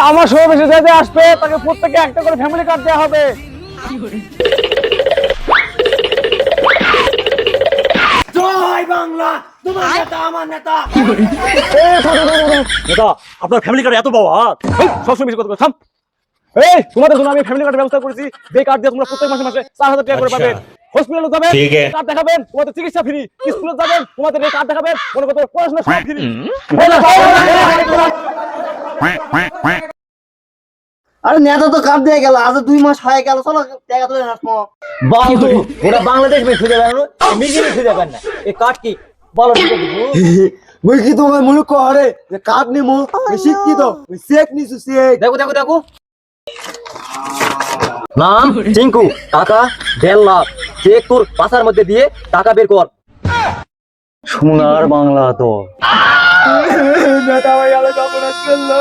আমার সমাবেশে যে আসবে তাকে প্রত্যেকে একটা করে ফ্যামিলি কার্ড দেওয়া হবে। জয় বাংলা, তোমার নেতা আমার নেতা। নেতা, আপনার ফ্যামিলি কার্ড এত পাওয়া সবসময় বেশি কথা থাম। তোমাদের জন্য আমি ফ্যামিলি কার্ডের ব্যবস্থা করেছি। যে কার্ড দিয়ে তোমরা প্রত্যেক মাসে মাসে 4000 টাকা করে পাবেন। হসপিটালে যাবেন কার্ড দেখাবেন, তোমাদের চিকিৎসা ফ্রি। স্কুলে যাবেন, তোমাদের এই কার্ড দেখাবেন, মনে করো পড়াশোনা সব ফ্রি। আরে নেতা তো কাপ দিয়ে গেল, আজ 2 মাস হয়ে গেল, চলো টাকা তুলে আসবো। বাবু ওরা বাংলাদেশ में খুঁজে বেড়ানো, মিলি में খুঁজে বেড়ানো। এই কার্ড কি বলো? মুই কি তোমার মুলুক করে যে কার্ড নিমু শিক্ষিত চেক নিছু চেক। দেখো দেখো দেখো, নাম টিঙ্কু, টাকা 1.5 লাখ, চেক তোর পাশার মধ্যে দিয়ে টাকা বের কর। সোনার বাংলা তো নেতা ভাই আলো কাপড় করলো।